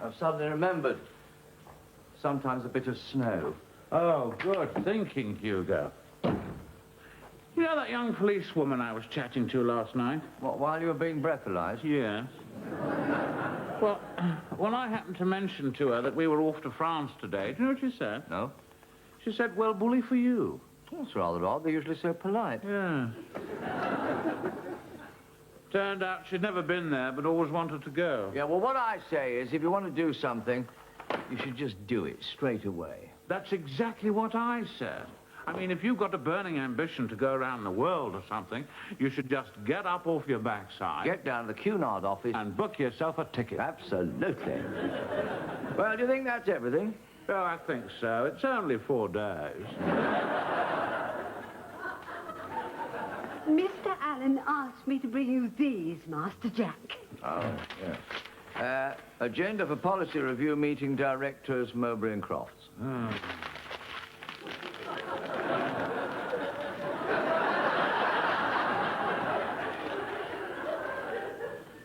I've suddenly remembered. Sometimes a bit of snow. Oh, good thinking, Hugo. You know that young policewoman I was chatting to last night? What, while you were being breathalyzed? Yes. Well, when I happened to mention to her that we were off to France today, do you know what she said? No. She said, well, bully for you. That's rather odd. They're usually so polite. Yeah. Turned out she'd never been there, but always wanted to go. Yeah, well, what I say is, if you want to do something, you should just do it straight away. That's exactly what I said. I mean, if you've got a burning ambition to go around the world or something, you should just get up off your backside... Get down to the Cunard office... and book yourself a ticket. Absolutely. Well, do you think that's everything? Oh, I think so. It's only 4 days. Mr. Allen asked me to bring you these, Master Jack. Oh, yes. Agenda for policy review meeting directors Mowbray and Crofts. Oh.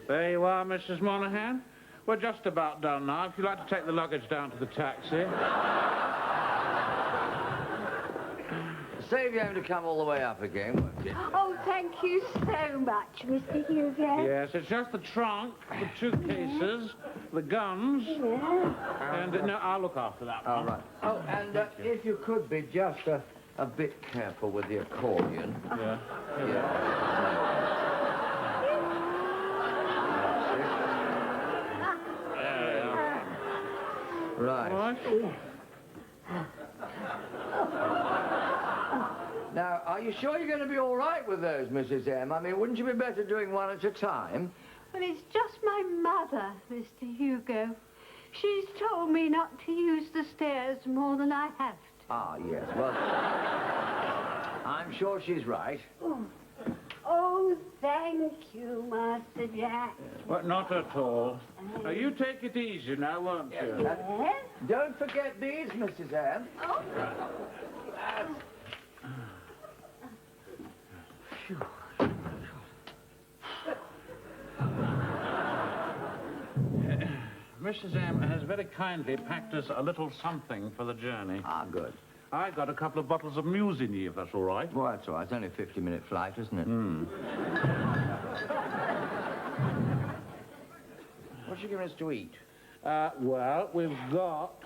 There you are, Mrs. Monaghan. We're just about done now. If you'd like to take the luggage down to the taxi. Save you having to come all the way up again, won't you? Oh, thank you so much, Mr. Hugo. Yes, it's just the trunk, the 2 cases, the guns, and... no, I'll look after that one. All right. Oh, and if you could be just a bit careful with the accordion. Yeah. Yeah. Right. Right. Now, are you sure you're going to be all right with those, Mrs. M? I mean, wouldn't you be better doing one at a time? Well, it's just my mother, Mr. Hugo. She's told me not to use the stairs more than I have to. Ah, yes. Well, I'm sure she's right. Oh, thank you, Master Jack. Well, not at all. Now, you take it easy now, won't you? Yes? Don't forget these, Mrs. M. Oh. Mrs. M has very kindly packed us a little something for the journey. Ah, good. I got a couple of bottles of Musigny, if that's all right. Well, that's all right. It's only a 50-minute flight, isn't it? What's she giving us to eat? Well, we've got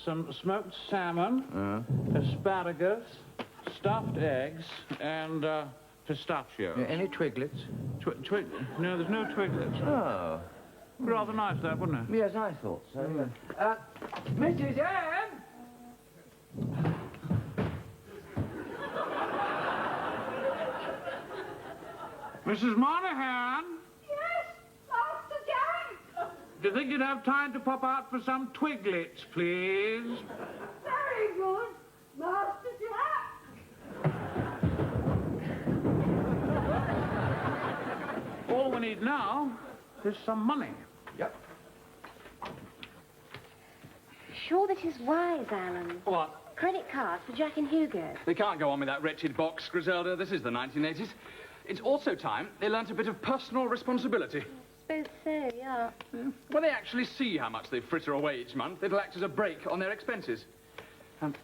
some smoked salmon, asparagus, stuffed eggs, and pistachios. Yeah, any twiglets? No, there's no twiglets. Oh. Rather nice, that, wouldn't it? Yes, I thought so. Mrs. M! Mrs. Monaghan? Yes, Master Jack. Do you think you'd have time to pop out for some twiglets, please? Very good, Master Jack. All we need now is some money. Yep. Sure this is wise, Alan. What? Credit cards for Jack and Hugo. They can't go on with that wretched box, Griselda. This is the 1980s. It's also time they learnt a bit of personal responsibility. I suppose so, yeah. When they actually see how much they fritter away each month, it'll act as a brake on their expenses. And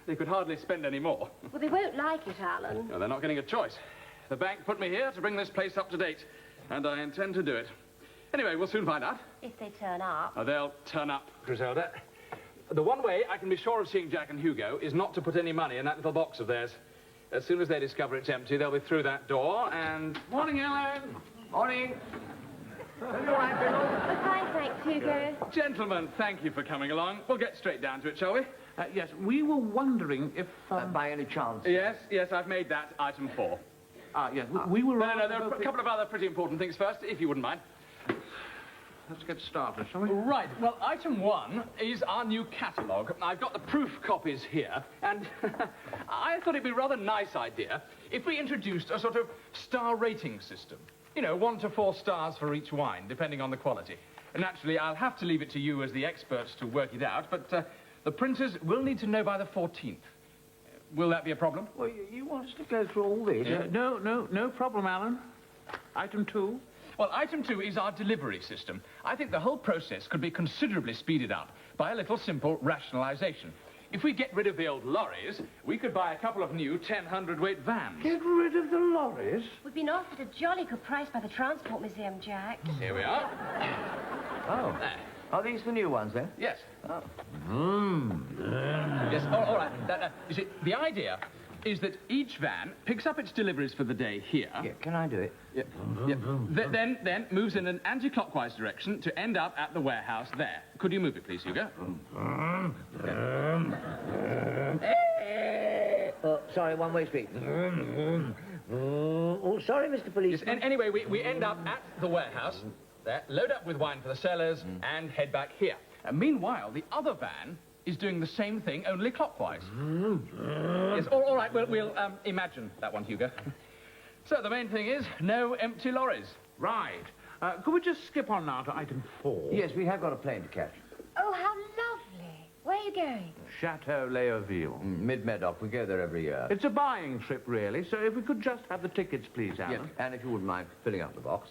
they could hardly spend any more. Well, they won't like it, Alan. No, they're not getting a choice. The bank put me here to bring this place up to date, and I intend to do it. Anyway, we'll soon find out. If they turn up. Oh, they'll turn up, Griselda. The one way I can be sure of seeing Jack and Hugo is not to put any money in that little box of theirs. As soon as they discover it's empty, they'll be through that door and... Morning, Ellen. Morning. Are you all right, Bill? Fine, thanks, Hugo. Gentlemen, thank you for coming along. We'll get straight down to it, shall we? Yes, we were wondering if... By any chance? Yes, I've made that item 4. yes, we were... No, there are a couple of other pretty important things first, if you wouldn't mind. Let's get started, shall we? Right, well, item 1 is our new catalogue. I've got the proof copies here, and I thought it'd be a rather nice idea if we introduced a sort of star rating system. You know, 1 to 4 stars for each wine, depending on the quality. And naturally, I'll have to leave it to you as the experts to work it out, but the printers will need to know by the 14th. Will that be a problem? Well, you want us to go through all this? No problem, Alan. Item 2. Well, item 2 is our delivery system. I think the whole process could be considerably speeded up by a little simple rationalization. If we get rid of the old lorries, we could buy a couple of new 10-hundredweight vans. Get rid of the lorries? We've been offered a jolly good price by the Transport Museum, Jack. Here we are. Oh. There. Are these the new ones, then? Yes. Oh. Yes, all right. You see, the idea is that each van picks up its deliveries for the day here. Yeah, can I do it? Yeah. Then moves in an anti-clockwise direction to end up at the warehouse there. Could you move it, please, Hugo? Oh, sorry, one-way street. Oh, sorry, Mr. Yes, Policeman. anyway, we end up at the warehouse there, load up with wine for the cellars, and head back here. Meanwhile, the other van is doing the same thing, only clockwise. Yes, all right, we'll imagine that one, Hugo. So the main thing is, no empty lorries. Right. Could we just skip on now to item 4? Yes, we have got a plane to catch. Oh, how lovely. Where are you going? Chateau Léoville. Mid-Medoc. We go there every year. It's a buying trip, really, so if we could just have the tickets, please, Alan. Yes, and if you wouldn't mind filling up the box.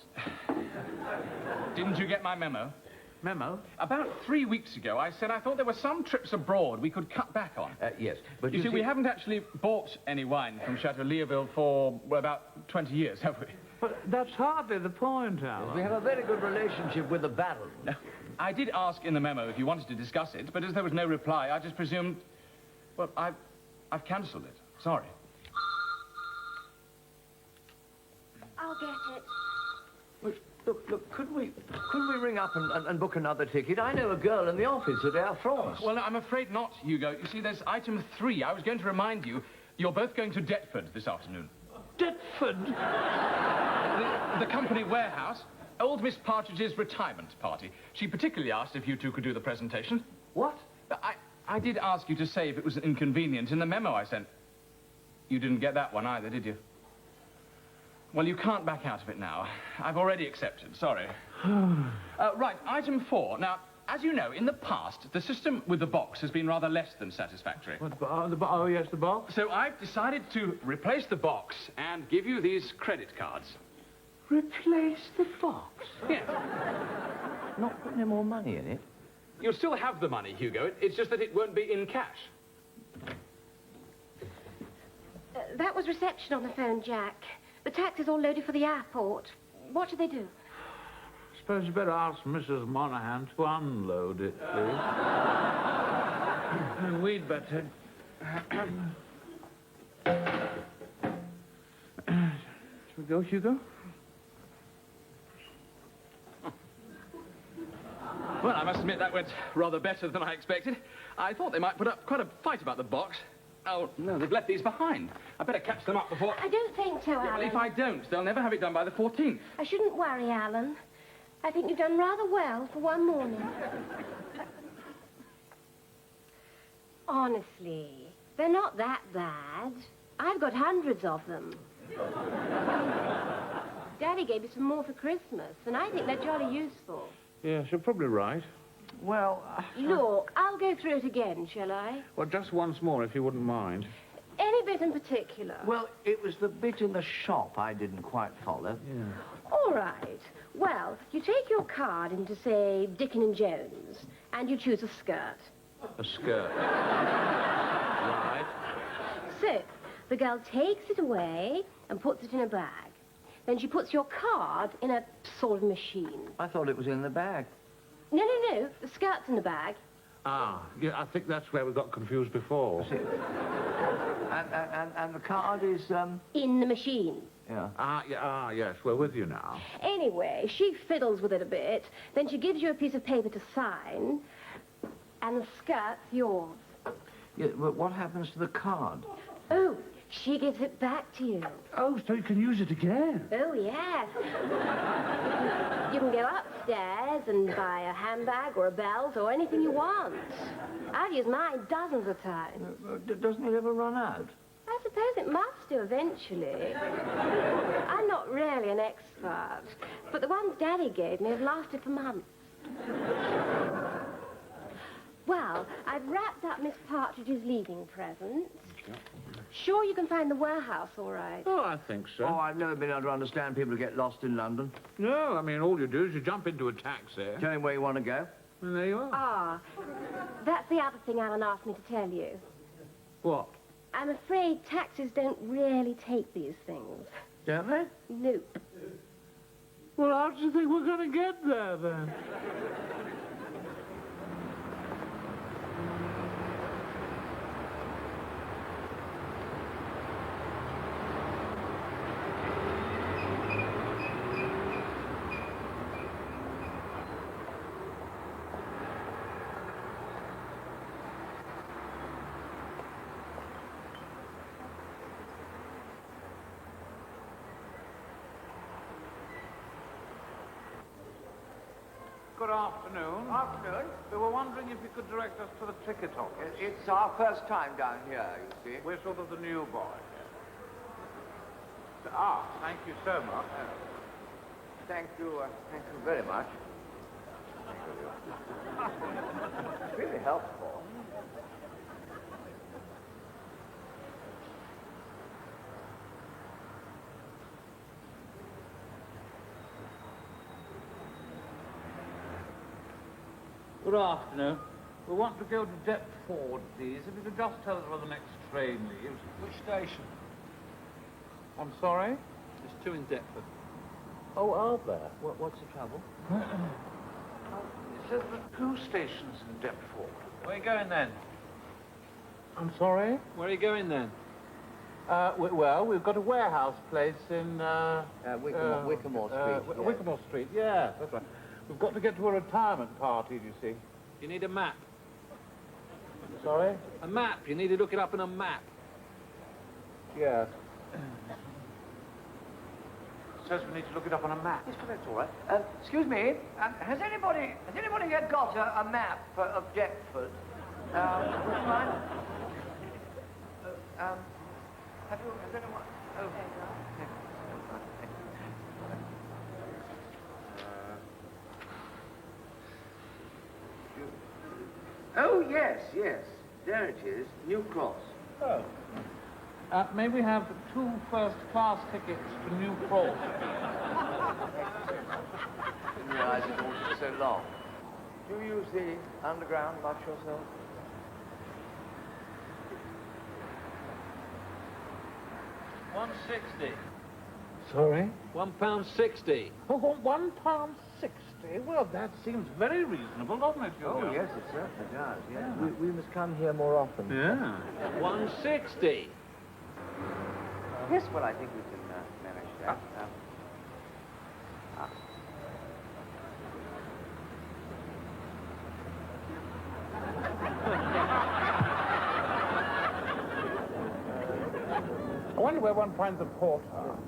Didn't you get my memo? Memo? About 3 weeks ago, I said I thought there were some trips abroad we could cut back on. Yes, but You see, we haven't actually bought any wine from Chateau Léoville for, well, about 20 years, have we? But that's hardly the point, Alan. We have a very good relationship with the Baron. No. I did ask in the memo if you wanted to discuss it, but as there was no reply, I just presumed... Well, I've cancelled it. Sorry. I'll get it. Look, could we ring up and book another ticket? I know a girl in the office at Air France. Well, no, I'm afraid not, Hugo. You see, there's item 3. I was going to remind you, you're both going to Deptford this afternoon. Deptford? The company warehouse. Old Miss Partridge's retirement party. She particularly asked if you two could do the presentation. What? I did ask you to say if it was inconvenient in the memo I sent. You didn't get that one either, did you? Well, you can't back out of it now. I've already accepted, sorry. Right, item 4. Now, as you know, in the past, the system with the box has been rather less than satisfactory. What, oh, yes, the box? So I've decided to replace the box and give you these credit cards. Replace the box? Yes. Not putting any more money in it? You'll still have the money, Hugo. It's just that it won't be in cash. That was reception on the phone, Jack. The taxi's all loaded for the airport. What should they do? Suppose you better ask Mrs. Monaghan to unload it, please. And we'd better... Shall we go, Hugo? Well, I must admit that went rather better than I expected. I thought they might put up quite a fight about the box. Oh, no, they've left these behind. I better catch them up before... I don't think so, Yeah, Alan. well, if I don't, they'll never have it done by the 14th. I shouldn't worry, Alan. I think you've done rather well for one morning. Honestly, they're not that bad. I've got hundreds of them. Daddy gave me some more for Christmas, and I think they're jolly useful. Yes, you're probably right. Well, Look, I'll go through it again, shall I? Well, just once more, if you wouldn't mind. Any bit in particular? well, it was the bit in the shop I didn't quite follow. Yeah. All right. Well, you take your card into, say, Dickon and Jones, and you choose a skirt. A skirt. Right. So, the girl takes it away and puts it in a bag. Then she puts your card in a sort of machine. I thought it was in the bag. No, the skirt's in the bag. Ah, yeah, I think that's where we got confused before. And the card is, In the machine. yeah. Yes, we're with you now. Anyway, she fiddles with it a bit, then she gives you a piece of paper to sign, and the skirt's yours. Yeah, but what happens to the card? Oh, she gives it back to you. Oh, so you can use it again? Oh, yes. You can go upstairs and buy a handbag or a belt or anything you want. I've used mine dozens of times. Doesn't it ever run out? I suppose it must do eventually. I'm not really an expert, but the ones Daddy gave me have lasted for months. Well, I've wrapped up Miss Partridge's leaving presents. Sure you can find the warehouse all right? Oh, I think so. Oh, I've never been able to understand people who get lost in London. No, I mean, all you do is you jump into a taxi, Tell him where you want to go. and there you are. Ah, that's the other thing Alan asked me to tell you. What? I'm afraid taxis don't really take these things. Don't they? Nope. Well, how do you think we're going to get there, then? Good afternoon. Afternoon. We were wondering if you could direct us to the ticket office. It's our first time down here, you see. We're sort of the new boy. Ah, thank you so much. Thank you very much. It's really helpful. Good afternoon. We want to go to Deptford, please. If you could just tell us where the next train leaves. Which station? I'm sorry? There's two in Deptford. Oh, are there? What's the trouble? It says there are 2 stations in Deptford. Where are you going then? I'm sorry? Where are you going then? Well, we've got a warehouse place in... Wickamore Street. yeah. Wickamore Street, yeah, that's right. We've got to get to a retirement party, do you see? You need a map. Sorry? A map. You need to look it up in a map. Yes. It says we need to look it up on a map. Yes, but that's all right. Excuse me. Has anybody yet got a map of Deptford? Would you mind? Has anyone? Oh. Oh, yes. There it is. New Cross. Oh. May we have 2 first-class tickets to New Cross? Didn't realise it all took so long. Do you use the underground much yourself? £1.60. Sorry? £1.60. Oh, £1.60. Well, that seems very reasonable, doesn't it, Hugo? Oh, yes, it certainly does. Yeah. We must come here more often. Yeah. £1.60. Yes, well, I think we can manage that. I wonder where one finds a porter. Oh.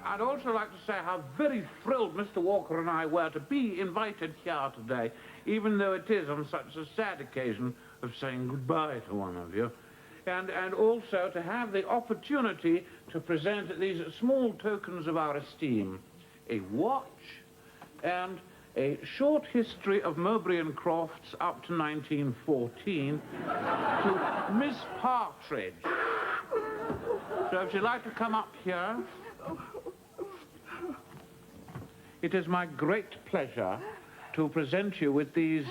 I'd also like to say how very thrilled Mr. Walker and I were to be invited here today, even though it is on such a sad occasion of saying goodbye to one of you. And also to have the opportunity to present these small tokens of our esteem. A watch and a short history of Mowbray and Crofts up to 1914 to Miss Partridge. So if you'd like to come up here... It is my great pleasure to present you with these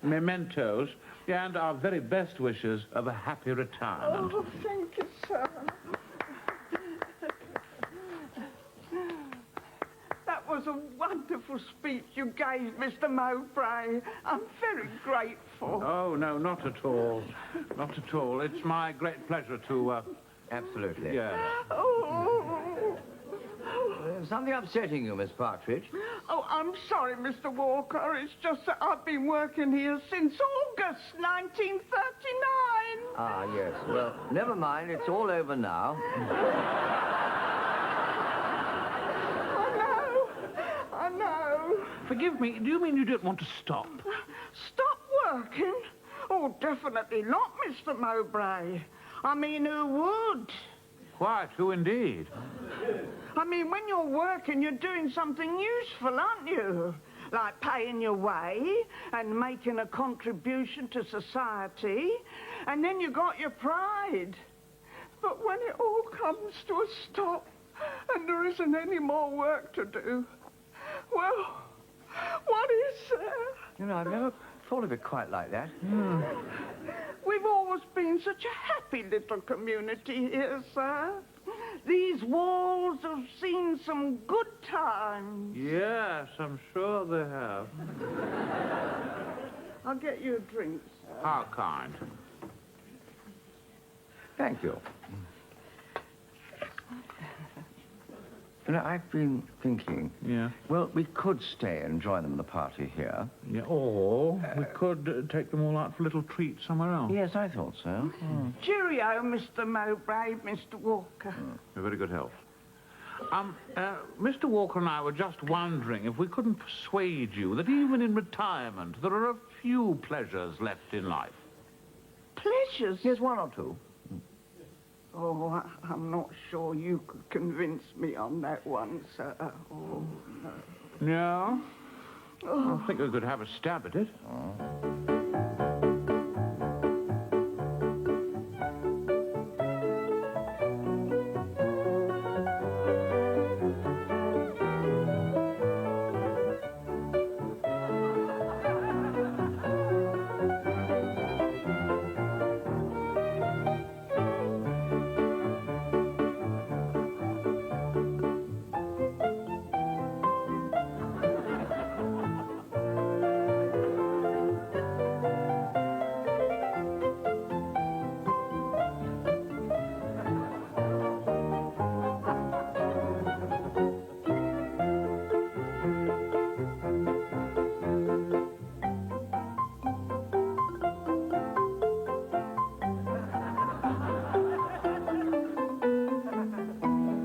mementos and our very best wishes of a happy retirement. Oh, thank you, sir. That was a wonderful speech you gave, Mr. Mowbray. I'm very grateful. Oh, no, not at all. Not at all. It's my great pleasure to, Absolutely. yeah. Oh. something upsetting you, Miss Partridge? Oh, I'm sorry, Mr. Walker. It's just that I've been working here since August 1939. Ah, yes. Well, never mind. It's all over now. I know. Forgive me, do you mean you don't want to stop? Stop working? Oh, definitely not, Mr. Mowbray. I mean, who would? Quite, who indeed? I mean, when you're working, you're doing something useful, aren't you? Like paying your way and making a contribution to society. And then you got your pride. But when it all comes to a stop and there isn't any more work to do, well, what is there? You know, I've never thought of it quite like that. We've always been such a happy little community here, sir. These walls have seen some good times. Yes, I'm sure they have. I'll get you a drink, sir. How kind. Thank you. You know, I've been thinking... Yeah? Well, we could stay and join them in the party here. Yeah, or we could take them all out for a little treat somewhere else. Yes, I thought so. Cheerio, Mr. Mowbray, Mr. Walker. A very good health. Mr. Walker and I were just wondering if we couldn't persuade you that even in retirement there are a few pleasures left in life. Pleasures? Here's one or two. Oh, I'm not sure you could convince me on that one, sir. Oh, no. Yeah? I think we could have a stab at it.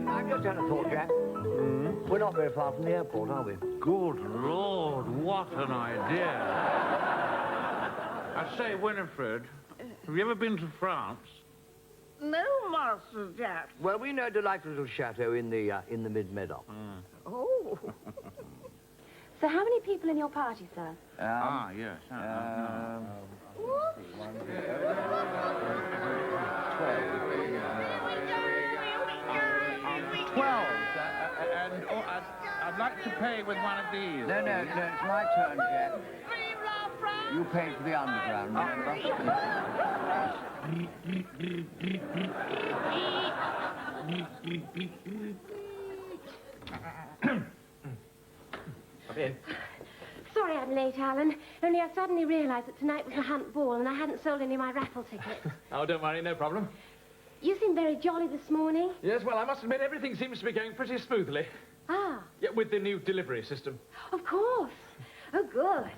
I've just had a thought, Jack. We're not very far from the airport, are we? Good Lord, what an idea. I say, Winifred, have you ever been to France? No, Master Jack. Well, we know a delightful little chateau in the mid-meadow. Oh. So how many people in your party, sir? Yes. 12. And I'd like to pay with one of these. No, it's my turn, Jack. You pay for the underground, remember? Sorry I'm late, Alan. Only I suddenly realised that tonight was the Hunt Ball and I hadn't sold any of my raffle tickets. Oh, don't worry, no problem. You seem very jolly this morning. Yes, well, I must admit everything seems to be going pretty smoothly. Ah, Yeah, with the new delivery system. of course. Oh, good.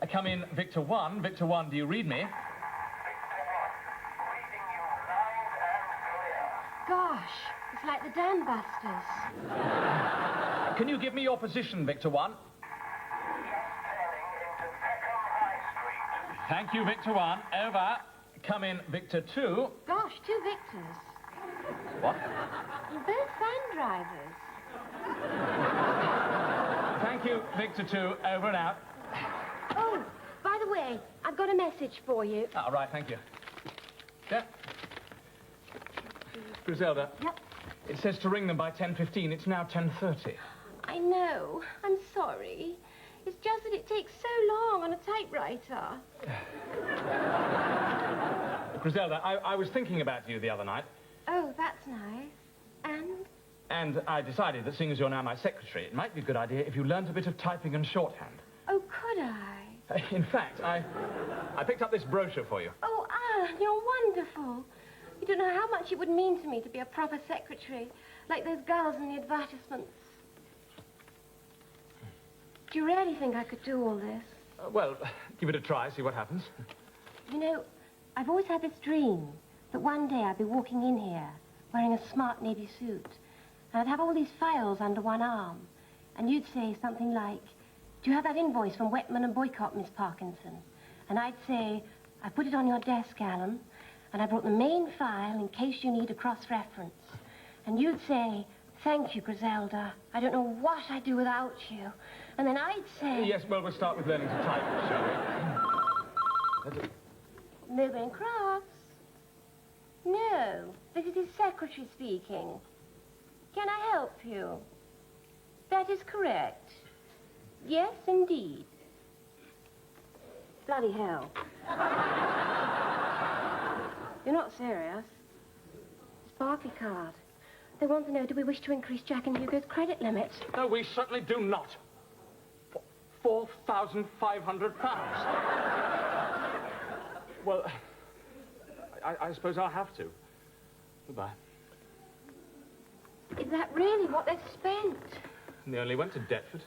I come in, Victor 1. Victor 1, do you read me? Gosh, it's like the Dan Busters. Can you give me your position, Victor 1? Thank you, Victor 1. Over. Come in, Victor 2. Gosh, 2 Victors. What? You're both van drivers. Thank you, Victor 2. Over and out. Oh, by the way, I've got a message for you. All right, thank you. Yeah. Griselda. Yep. It says to ring them by 10:15. It's now 10:30. I know. I'm sorry. It's just that it takes so long on a typewriter. Griselda, I was thinking about you the other night. Oh, that's nice. And? And I decided that seeing as you're now my secretary, it might be a good idea if you learned a bit of typing and shorthand. Oh, could I? In fact, I picked up this brochure for you. Oh, Alan, you're wonderful. You don't know how much it would mean to me to be a proper secretary, like those girls in the advertisements. Do you really think I could do all this? Well, give it a try, see what happens. You know, I've always had this dream that one day I'd be walking in here wearing a smart navy suit, and I'd have all these files under one arm, and you'd say something like, "Do you have that invoice from Wetman and Boycott, Miss Parkinson?" And I'd say, "I put it on your desk, Alan, and I brought the main file in case you need a cross-reference." And you'd say, "Thank you, Griselda. I don't know what I'd do without you." And then I'd say... Yes, well, we'll start with learning to type, shall we? Moving across. No, this is his secretary speaking. Can I help you? That is correct. Yes, indeed. Bloody hell. You're not serious? Sparkly card. They want to know, do we wish to increase Jack and Hugo's credit limit? No, we certainly do not. £4,500. Well, I suppose I'll have to. Goodbye. Is that really what they've spent? And they only went to Deptford.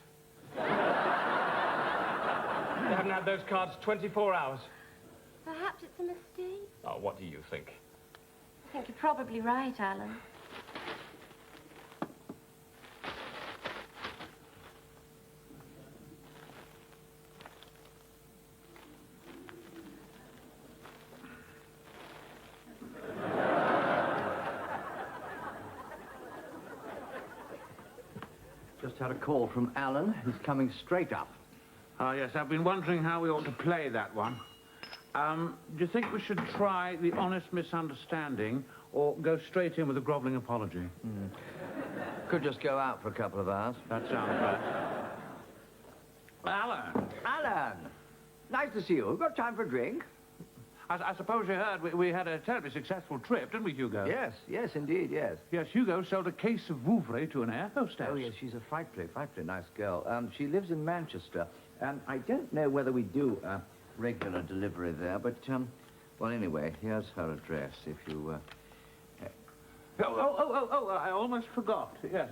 They haven't had those cards 24 hours. Perhaps it's a mistake. Oh, what do you think? I think you're probably right, Alan. Just had a call from Alan. He's coming straight up. Ah, yes, I've been wondering how we ought to play that one. Do you think we should try the honest misunderstanding or go straight in with a grovelling apology? Could just go out for a couple of hours. That sounds bad. Alan, Alan! Nice to see you. We've got time for a drink? I suppose you heard we had a terribly successful trip, didn't we, Hugo? Yes, indeed, yes. Yes, Hugo sold a case of Vouvray to an air hostess. Oh, yes, she's a frightfully nice girl. She lives in Manchester, and I don't know whether we do a regular delivery there, but, well, anyway, here's her address, if you, I almost forgot. Yes,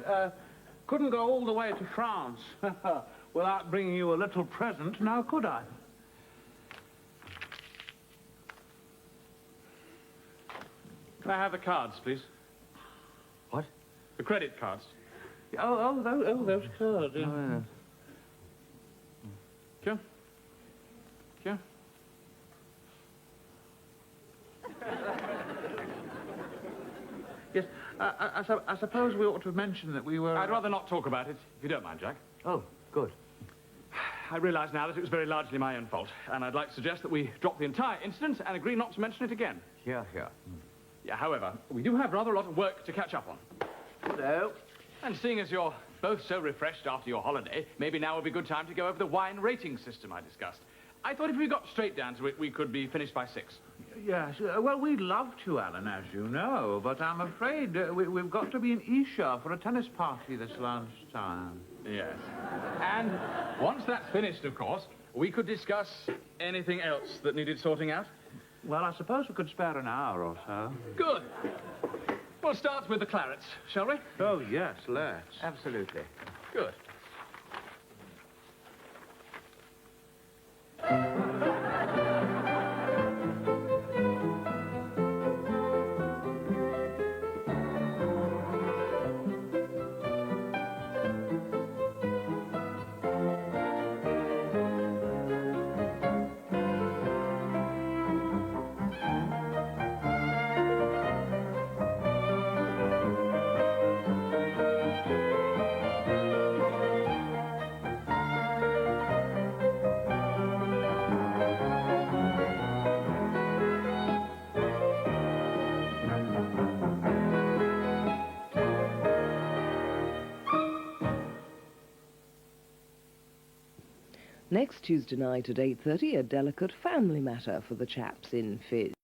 couldn't go all the way to France without bringing you a little present, now could I? Can I have the cards, please? What? The credit cards. Those cards. Yeah. Oh, Sure. Sure. Yes, I suppose we ought to mention that we were... I'd rather not talk about it, if you don't mind, Jack. Oh, good. I realise now that it was very largely my own fault, and I'd like to suggest that we drop the entire incident and agree not to mention it again. Here. Yeah, however, we do have rather a lot of work to catch up on. Hello. And seeing as you're both so refreshed after your holiday, maybe now would be a good time to go over the wine rating system I discussed. I thought if we got straight down to it, we could be finished by 6. Yes, well, we'd love to, Alan, as you know, but I'm afraid we've got to be in Esher for a tennis party this lunchtime. Yes. And once that's finished, of course, we could discuss anything else that needed sorting out. Well, I suppose we could spare an hour or so. Good. We'll start with the clarets, shall we? Oh, yes, let's. Absolutely. Good. Next Tuesday night at 8:30, a delicate family matter for the chaps in Ffizz.